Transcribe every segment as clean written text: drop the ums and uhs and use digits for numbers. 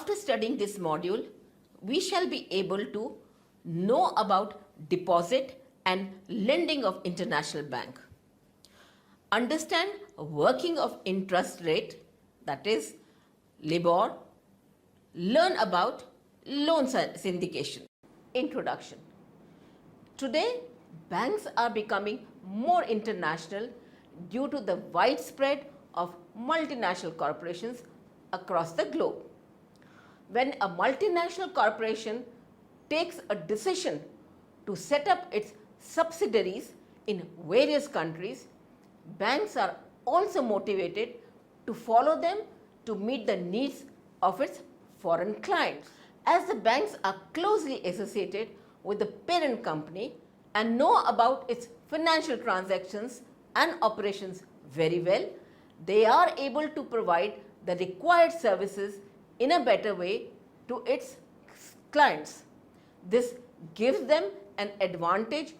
After studying this module, we shall be able to know about deposit and lending of international bank, understand working of interest rate, that is LIBOR, learn about loan syndication. Introduction. Today, banks are becoming more international due to the widespread of multinational corporations across the globe. When a multinational corporation takes a decision to set up its subsidiaries in various countries, banks are also motivated to follow them to meet the needs of its foreign clients. As the banks are closely associated with the parent company and know about its financial transactions and operations very well, they are able to provide the required services in a better way to its clients. This gives them an advantage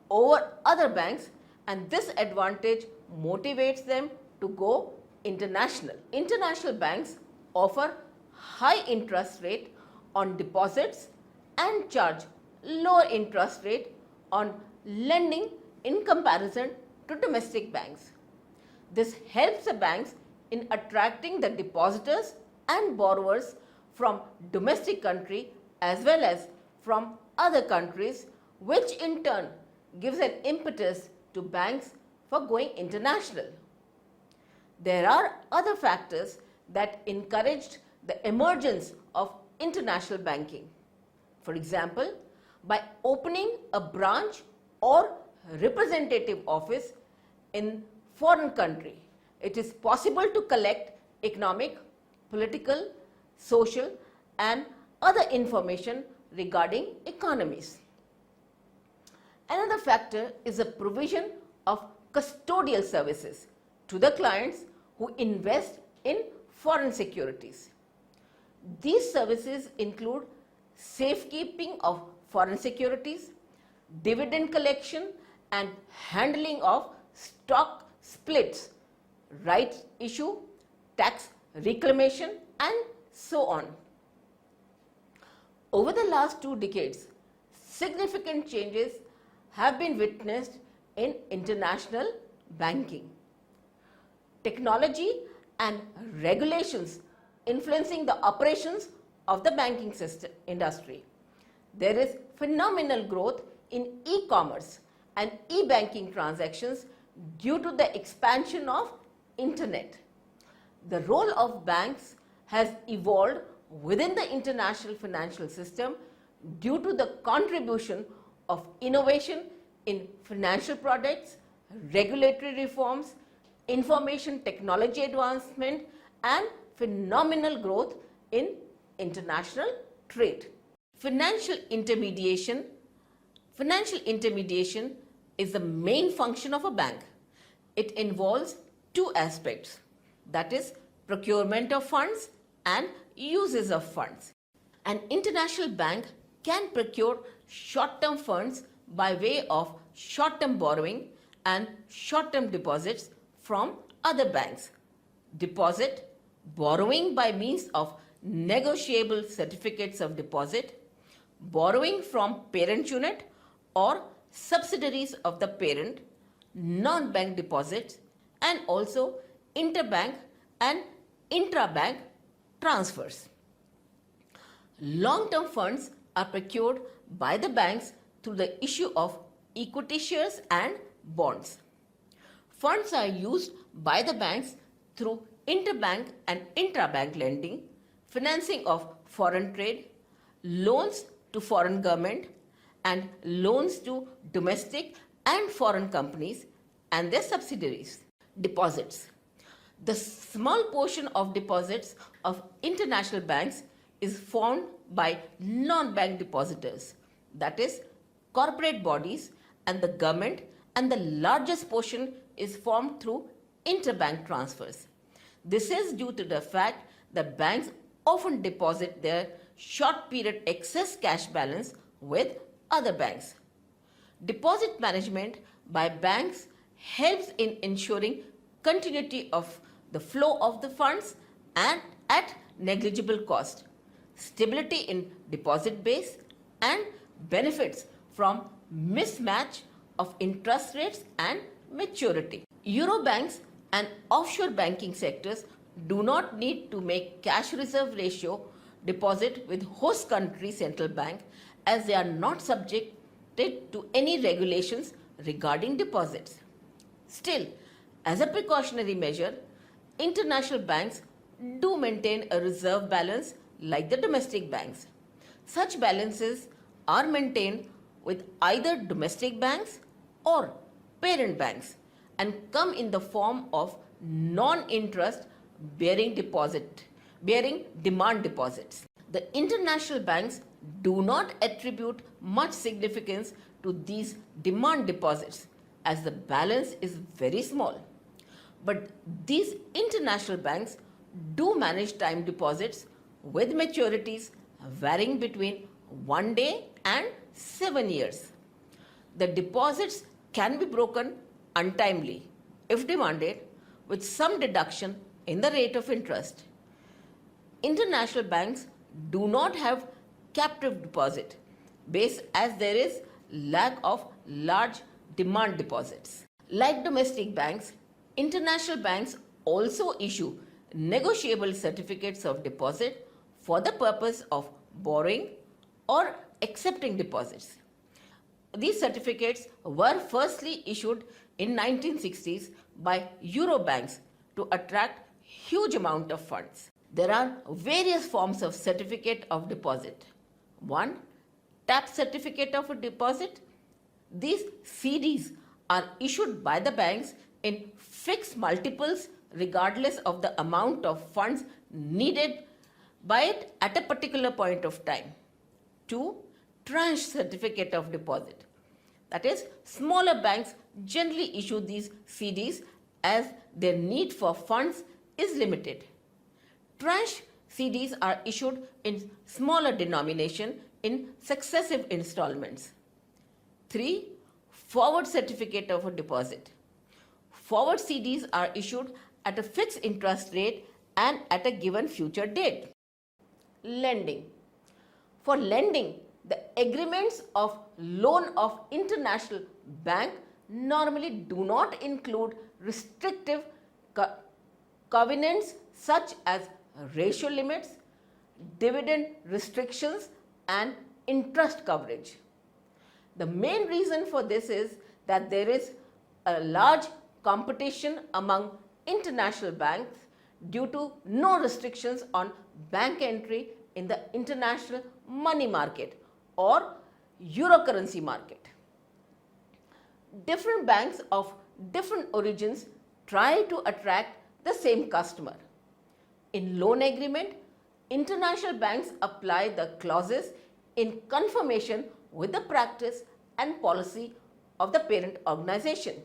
over other banks, and this advantage motivates them to go international. International banks offer high interest rate on deposits and charge lower interest rate on lending in comparison to domestic banks. This helps the banks in attracting the depositors and borrowers from domestic country as well as from other countries, which in turn gives an impetus to banks for going international. There are other factors that encouraged the emergence of international banking. For example, by opening a branch or representative office in foreign country, it is possible to collect economic, political, social and other information regarding economies. Another factor is the provision of custodial services to the clients who invest in foreign securities. These services include safekeeping of foreign securities, dividend collection and handling of stock splits, rights issue, tax reclamation and so on. Over the last 2 decades, significant changes have been witnessed in international banking. Technology and regulations influencing the operations of the banking system industry. There is phenomenal growth in e-commerce and e-banking transactions due to the expansion of internet. The role of banks has evolved within the international financial system due to the contribution of innovation in financial products, regulatory reforms, information technology advancement and phenomenal growth in international trade. Financial intermediation is the main function of a bank. It involves 2 aspects, that is procurement of funds and uses of funds. An international bank can procure short-term funds by way of short-term borrowing and short-term deposits from other banks. Deposit, borrowing by means of negotiable certificates of deposit, borrowing from parent unit or subsidiaries of the parent, non-bank deposits and also interbank and intra-bank transfers. Long-term funds are procured by the banks through the issue of equity shares and bonds. Funds are used by the banks through interbank and intra-bank lending, financing of foreign trade, loans to foreign government and loans to domestic and foreign companies and their subsidiaries. Deposits. The small portion of deposits of international banks is formed by non-bank depositors, that is corporate bodies and the government, and the largest portion is formed through interbank transfers. This is due to the fact that banks often deposit their short period excess cash balance with other banks. Deposit management by banks helps in ensuring continuity of the flow of the funds and at negligible cost. stability in deposit base, and benefits from mismatch of interest rates and maturity. Eurobanks and offshore banking sectors do not need to make cash reserve ratio deposit with host country central bank, as they are not subjected to any regulations regarding deposits. Still, as a precautionary measure, international banks do maintain a reserve balance like the domestic banks. Such balances are maintained with either domestic banks or parent banks and come in the form of non-interest bearing demand deposits. The international banks do not attribute much significance to these demand deposits as the balance is very small. But these international banks do manage time deposits with maturities varying between 1 day and 7 years. The deposits can be broken untimely if demanded, with some deduction in the rate of interest. International banks do not have captive deposit base, as there is lack of large demand deposits. Like domestic banks, international banks also issue negotiable certificates of deposit for the purpose of borrowing or accepting deposits. These certificates were firstly issued in 1960s by Eurobanks to attract huge amount of funds. There are various forms of certificate of deposit. 1. Tap certificate of a deposit. These CDs are issued by the banks in fixed multiples regardless of the amount of funds needed by it at a particular point of time. 2. Tranche certificate of deposit. That is, smaller banks generally issue these CDs as their need for funds is limited. Tranche CDs are issued in smaller denomination in successive installments. 3. Forward certificate of a deposit. Forward CDs are issued at a fixed interest rate and at a given future date. Lending. For lending, the agreements of loan of international bank normally do not include restrictive covenants such as ratio limits, dividend restrictions, and interest coverage. The main reason for this is that there is a large competition among international banks due to no restrictions on bank entry in the international money market or euro currency market. Different banks of different origins try to attract the same customer. In loan agreement, international banks apply the clauses in conformation with the practice and policy of the parent organization.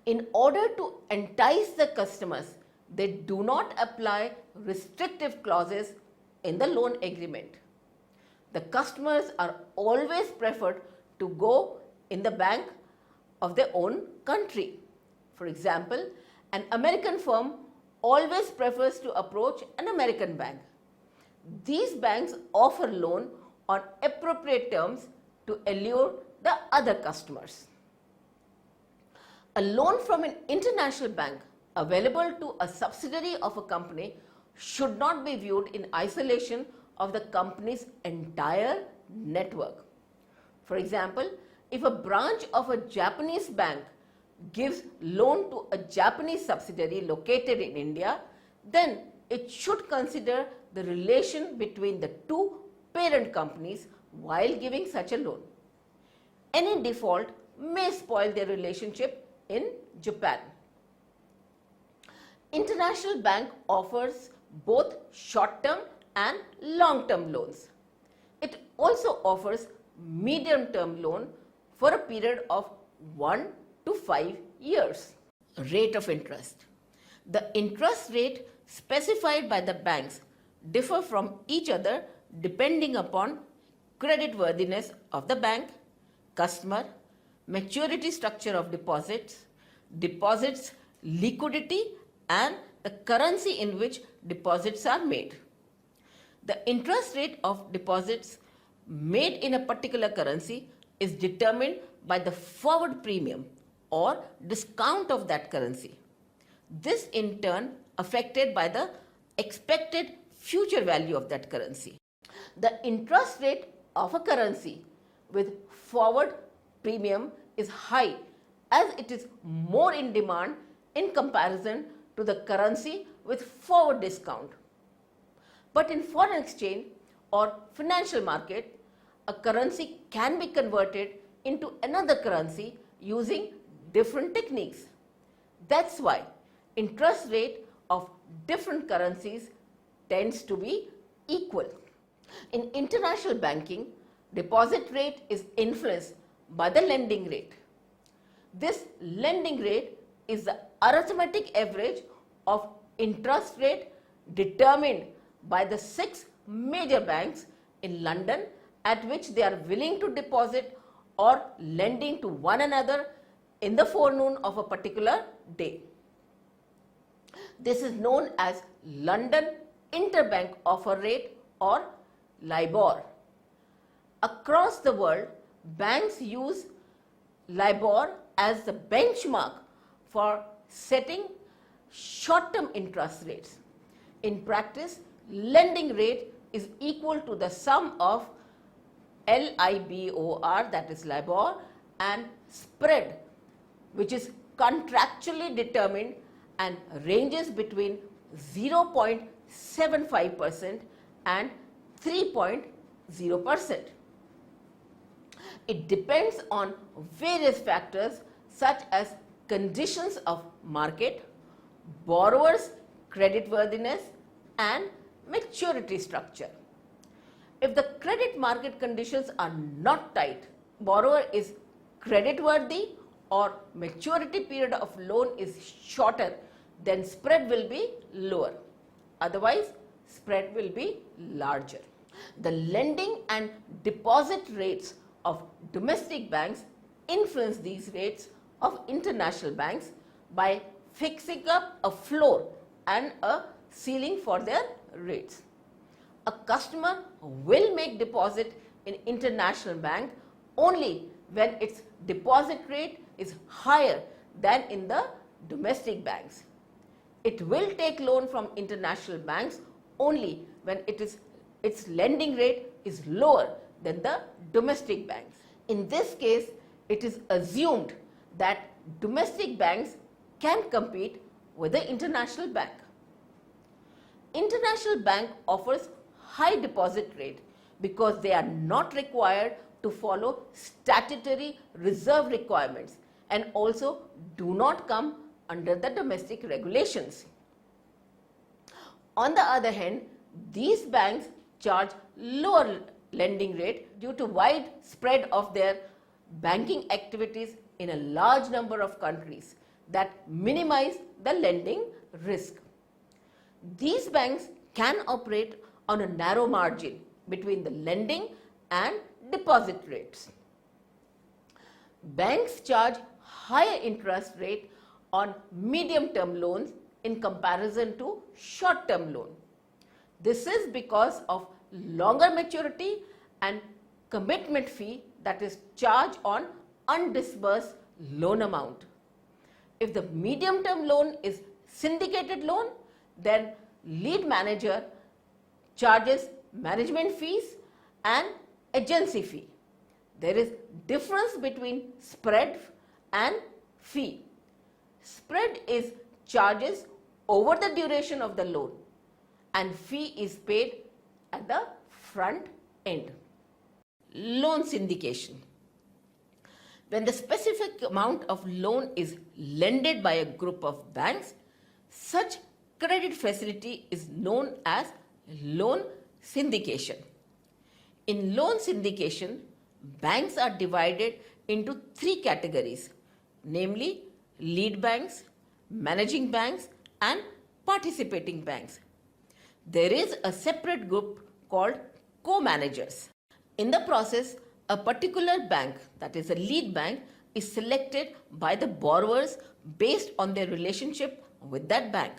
In order to entice the customers, they do not apply restrictive clauses in the loan agreement. The customers are always preferred to go in the bank of their own country. For example, an American firm always prefers to approach an American bank. These banks offer loan on appropriate terms to allure the other customers. A loan from an international bank available to a subsidiary of a company should not be viewed in isolation of the company's entire network. For example, if a branch of a Japanese bank gives loan to a Japanese subsidiary located in India, then it should consider the relation between the two parent companies while giving such a loan. Any default may spoil their relationship in Japan. International bank offers both short-term and long-term loans. It also offers medium-term loan for a period of 1 to 5 years. Rate of interest. The interest rate specified by the banks differ from each other depending upon creditworthiness of the bank, customer, maturity structure of deposits, deposits liquidity, and the currency in which deposits are made. The interest rate of deposits made in a particular currency is determined by the forward premium or discount of that currency. This in turn affected by the expected future value of that currency. The interest rate of a currency with forward premium is high as it is more in demand in comparison to the currency with forward discount. But in foreign exchange or financial market, a currency can be converted into another currency using different techniques. That's why interest rate of different currencies tends to be equal. In international banking, deposit rate is influenced by the lending rate. This lending rate is the arithmetic average of interest rate determined by the 6 major banks in London at which they are willing to deposit or lending to one another in the forenoon of a particular day. This is known as London Interbank Offer Rate or LIBOR. Across the world, banks use LIBOR as the benchmark for setting short-term interest rates. In practice, lending rate is equal to the sum of LIBOR, that is LIBOR, and spread, which is contractually determined and ranges between 0.75% and 3.0%. It depends on various factors such as conditions of market, borrower's creditworthiness, and maturity structure. If the credit market conditions are not tight, borrower is creditworthy or maturity period of loan is shorter, then spread will be lower. Otherwise, spread will be larger. The lending and deposit rates of domestic banks influence these rates of international banks by fixing up a floor and a ceiling for their rates. A customer will make deposit in international bank only when its deposit rate is higher than in the domestic banks. It will take loan from international banks only when its lending rate is lower than the domestic banks. In this case, it is assumed that domestic banks can compete with the international bank. International bank offers high deposit rate because they are not required to follow statutory reserve requirements and also do not come under the domestic regulations. On the other hand, these banks charge lower lending rate due to wide spread of their banking activities in a large number of countries that minimize the lending risk. These banks can operate on a narrow margin between the lending and deposit rates. Banks charge higher interest rate on medium-term loans in comparison to short-term loan. This is because of longer maturity and commitment fee that is charged on undisbursed loan amount. If the medium-term loan is syndicated loan, then lead manager charges management fees and agency fee. There is difference between spread and fee. Spread is charges over the duration of the loan and fee is paid at the front end. Loan syndication. When the specific amount of loan is lended by a group of banks, such credit facility is known as loan syndication. In loan syndication, banks are divided into 3 categories, namely lead banks, managing banks, and participating banks. There is a separate group called co-managers. In the process, a particular bank, that is a lead bank, is selected by the borrowers based on their relationship with that bank.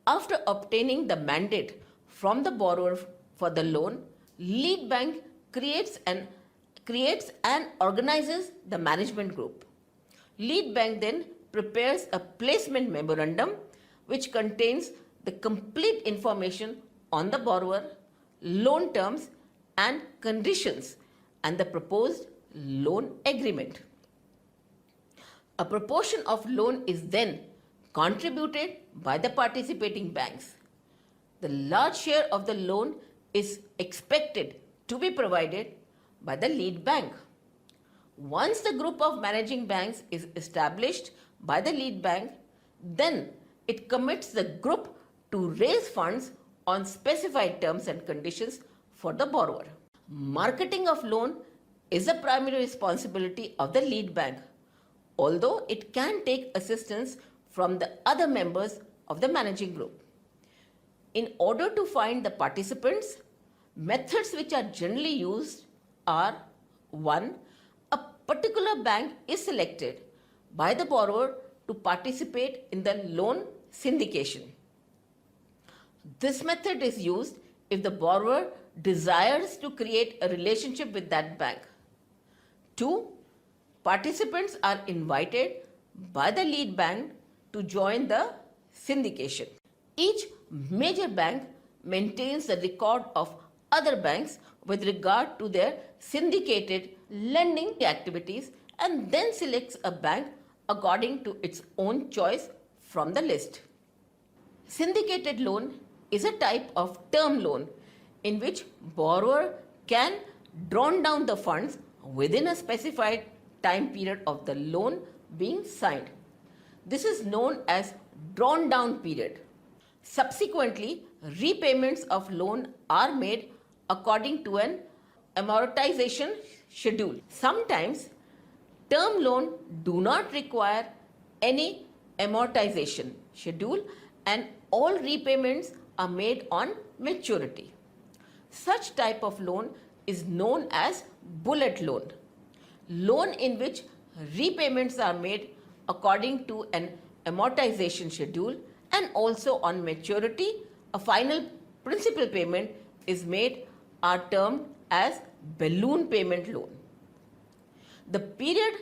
After obtaining the mandate from the borrower for the loan, lead bank creates and organizes the management group. Lead bank then prepares a placement memorandum which contains the complete information on the borrower, loan terms and conditions and the proposed loan agreement. A proportion of loan is then contributed by the participating banks. The large share of the loan is expected to be provided by the lead bank. Once the group of managing banks is established by the lead bank, then it commits the group to raise funds on specified terms and conditions for the borrower. Marketing of loan is the primary responsibility of the lead bank, although it can take assistance from the other members of the managing group. In order to find the participants, methods which are generally used are: 1. A particular bank is selected by the borrower to participate in the loan syndication. This method is used if the borrower desires to create a relationship with that bank. 2. Participants are invited by the lead bank to join the syndication. Each major bank maintains the record of other banks with regard to their syndicated lending activities and then selects a bank according to its own choice from the list. Syndicated loan is a type of term loan in which borrower can draw down the funds within a specified time period of the loan being signed. This is known as drawn down period. Subsequently, repayments of loan are made according to an amortization schedule. Sometimes term loan do not require any amortization schedule and all repayments are made on maturity. Such type of loan is known as bullet loan. Loan in which repayments are made according to an amortization schedule and also on maturity a final principal payment is made are termed as balloon payment loan. The period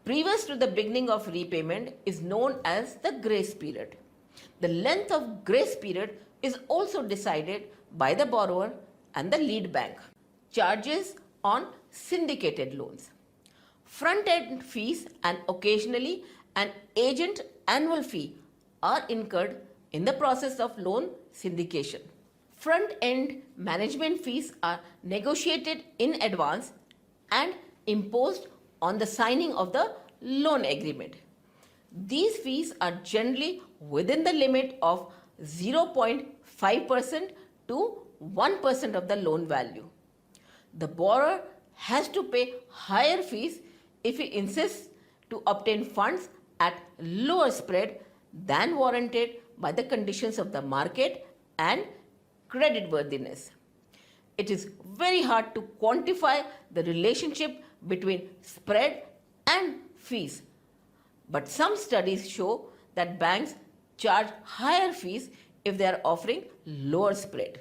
previous to the beginning of repayment is known as the grace period. The length of grace period is also decided by the borrower and the lead bank. Charges on syndicated loans. Front-end fees and occasionally an agent annual fee are incurred in the process of loan syndication. Front-end management fees are negotiated in advance and imposed on the signing of the loan agreement. These fees are generally within the limit of 0.5% to 1% of the loan value. The borrower has to pay higher fees if he insists to obtain funds at lower spread than warranted by the conditions of the market and creditworthiness. It is very hard to quantify the relationship between spread and fees, but some studies show that banks charge higher fees if they are offering lower spread.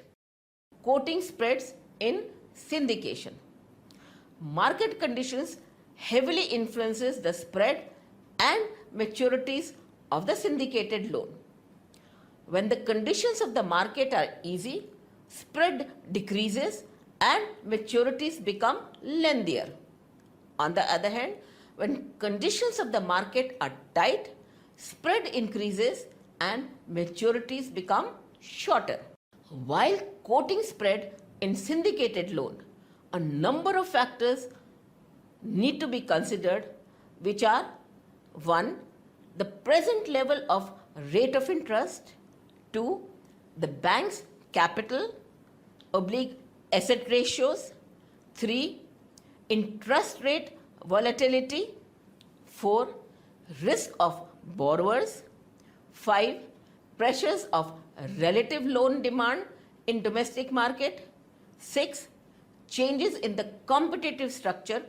Quoting spreads in syndication. Market conditions heavily influences the spread and maturities of the syndicated loan. When the conditions of the market are easy, spread decreases and maturities become lengthier. On the other hand, when conditions of the market are tight, spread increases and maturities become shorter. While quoting spread in syndicated loan, a number of factors need to be considered, which are: 1. The present level of rate of interest. 2. The bank's capital / asset ratios. 3. Interest rate volatility. 4. Risk of borrowers. 5. Pressures of relative loan demand in domestic market. 6. Changes in the competitive structure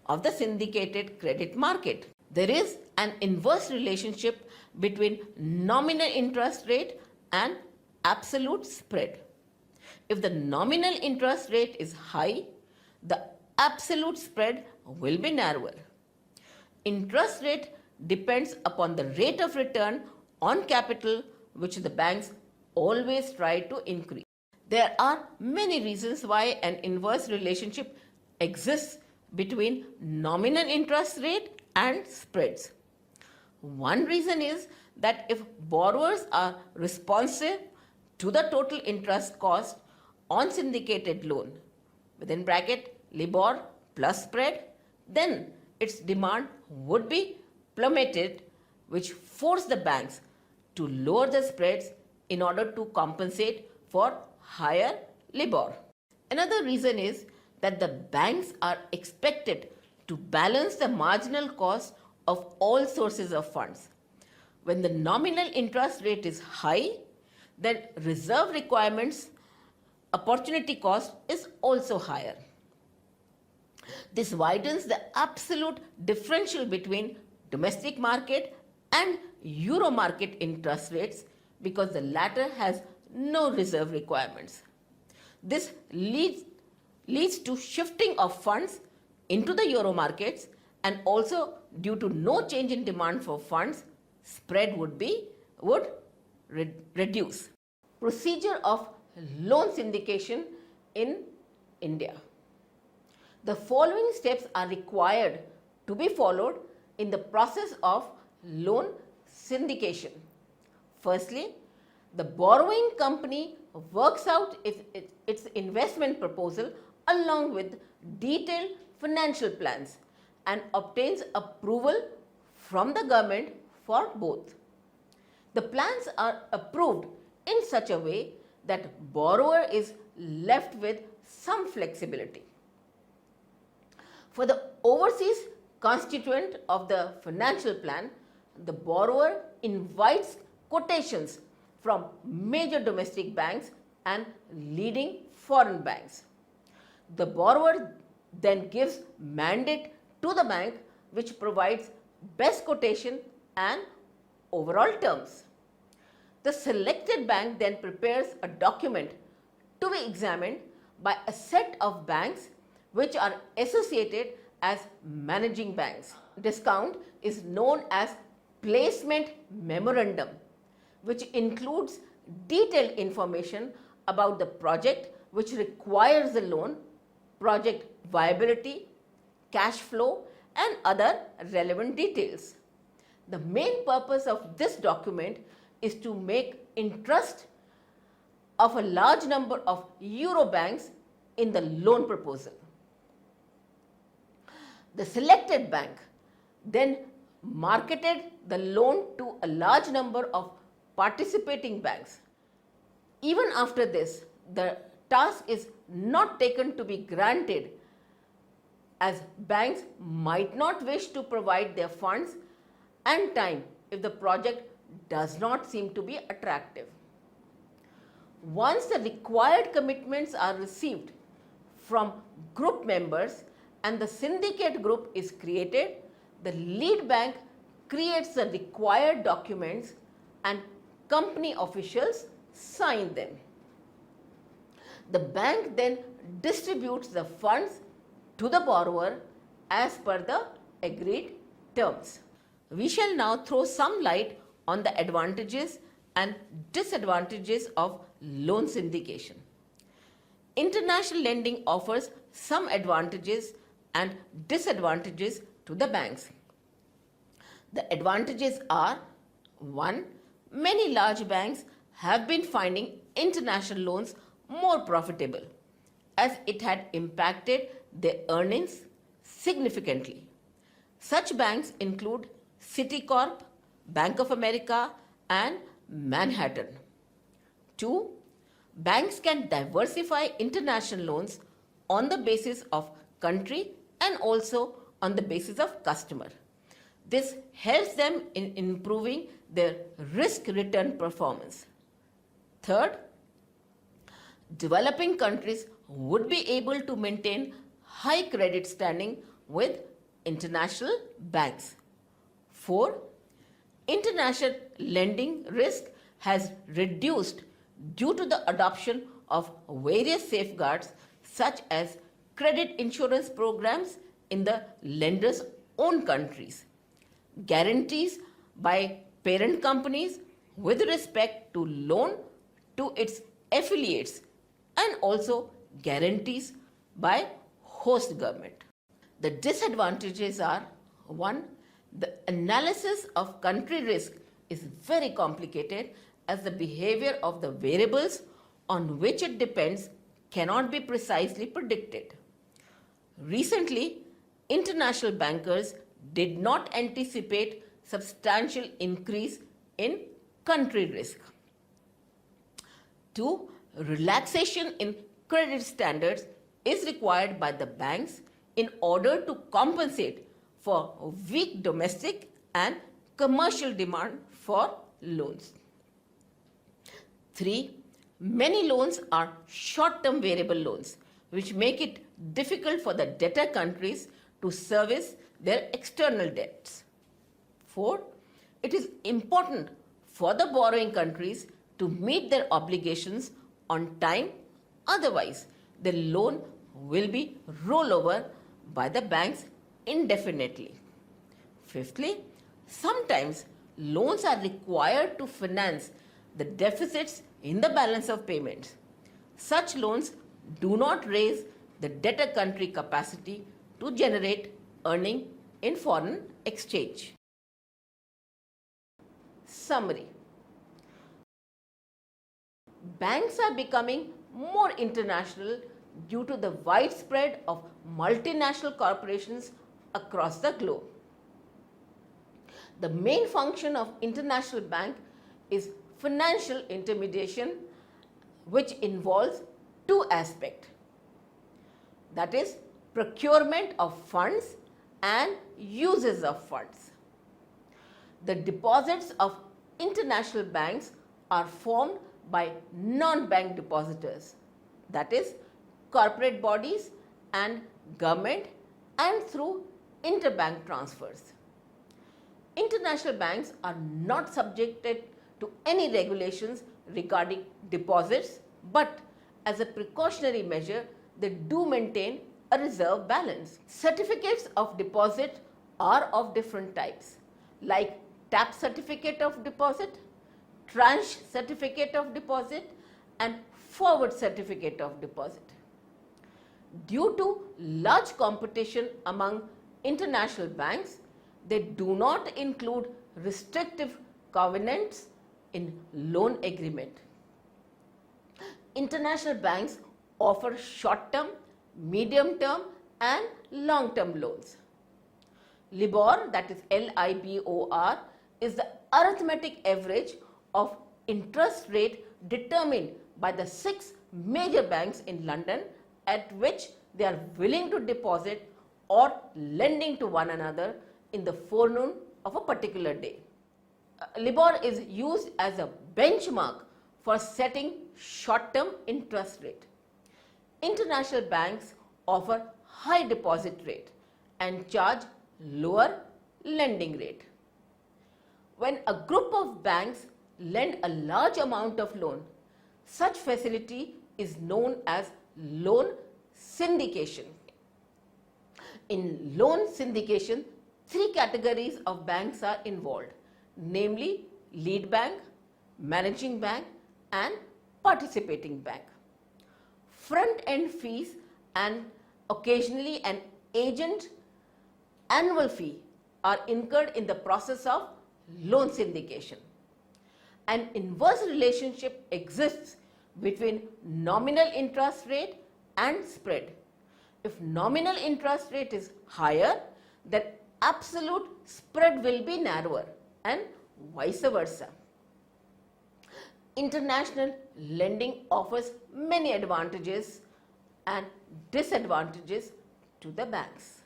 of the syndicated credit market. There is an inverse relationship between nominal interest rate and absolute spread. If the nominal interest rate is high, the absolute spread will be narrower. Interest rate depends upon the rate of return on capital which the banks always try to increase. There are many reasons why an inverse relationship exists between nominal interest rate and spreads. One reason is that if borrowers are responsive to the total interest cost on syndicated loan, within bracket LIBOR plus spread, then its demand would be plummeted, which forced the banks to lower the spreads in order to compensate for higher LIBOR. Another reason is that the banks are expected to balance the marginal cost of all sources of funds. When the nominal interest rate is high, then reserve requirements opportunity cost is also higher. This widens the absolute differential between domestic market and euro market interest rates because the latter has no reserve requirements. This leads to shifting of funds into the euro markets, and also due to no change in demand for funds, spread would reduce. Procedure of loan syndication in India. The following steps are required to be followed in the process of loan syndication. Firstly, the borrowing company works out its investment proposal along with detailed financial plans and obtains approval from the government for both. The plans are approved in such a way that borrower is left with some flexibility. For the overseas constituent of the financial plan, the borrower invites quotations from major domestic banks and leading foreign banks. The borrower then gives mandate to the bank which provides best quotation and overall terms. The selected bank then prepares a document to be examined by a set of banks which are associated as managing banks. Discount is known as placement memorandum, which includes detailed information about the project which requires the loan, project viability, cash flow, and other relevant details. The main purpose of this document is to make interest of a large number of euro banks in the loan proposal. The selected bank then marketed the loan to a large number of participating banks. Even after this, the task is not taken to be granted, as banks might not wish to provide their funds and time if the project does not seem to be attractive. Once the required commitments are received from group members and the syndicate group is created, the lead bank creates the required documents and company officials sign them. The bank then distributes the funds to the borrower as per the agreed terms. We shall now throw some light on the advantages and disadvantages of loan syndication. International lending offers some advantages and disadvantages to the banks. The advantages are: 1. Many large banks have been finding international loans more profitable as it had impacted their earnings significantly. Such banks include Citicorp, Bank of America, and Manhattan. 2. Banks can diversify international loans on the basis of country and also on the basis of customer. This helps them in improving their risk-return performance. Third, developing countries would be able to maintain high credit standing with international banks. 4. International lending risk has reduced due to the adoption of various safeguards such as credit insurance programs in the lender's own countries, guarantees by parent companies with respect to loan to its affiliates, and also guarantees by host government. The disadvantages are: 1. The analysis of country risk is very complicated, as the behavior of the variables on which it depends cannot be precisely predicted. Recently, international bankers did not anticipate substantial increase in country risk. 2. Relaxation in credit standards is required by the banks in order to compensate for weak domestic and commercial demand for loans. 3. Many loans are short-term variable loans, which make it difficult for the debtor countries to service their external debts. 4. It is important for the borrowing countries to meet their obligations on time, otherwise the loan will be rollover by the banks indefinitely. Fifthly, sometimes loans are required to finance the deficits in the balance of payments. Such loans do not raise the debtor country capacity to generate earning in foreign exchange. Summary. Banks are becoming more international due to the widespread of multinational corporations across the globe. The main function of international bank is financial intermediation, which involves two aspects, that is procurement of funds and uses of funds. The deposits of international banks are formed by non-bank depositors, that is corporate bodies and government, and through interbank transfers. International banks are not subjected to any regulations regarding deposits, but as a precautionary measure, they do maintain a reserve balance. Certificates of deposit are of different types, like tap certificate of deposit, tranche certificate of deposit, and forward certificate of deposit. Due to large competition among international banks, they do not include restrictive covenants in loan agreement. International banks offer short-term, medium-term and long-term loans. LIBOR, that is LIBOR, is the arithmetic average of interest rate determined by the 6 major banks in London at which they are willing to deposit or lending to one another in the forenoon of a particular day. LIBOR is used as a benchmark for setting short-term interest rate. International banks offer high deposit rate and charge lower lending rate. When a group of banks lend a large amount of loan, such facility is known as loan syndication. In loan syndication, 3 categories of banks are involved, namely lead bank, managing bank and participating bank. Front-end fees and occasionally an agent annual fee are incurred in the process of loan syndication. An inverse relationship exists between nominal interest rate and spread. If nominal interest rate is higher, then absolute spread will be narrower and vice versa. International lending offers many advantages and disadvantages to the banks.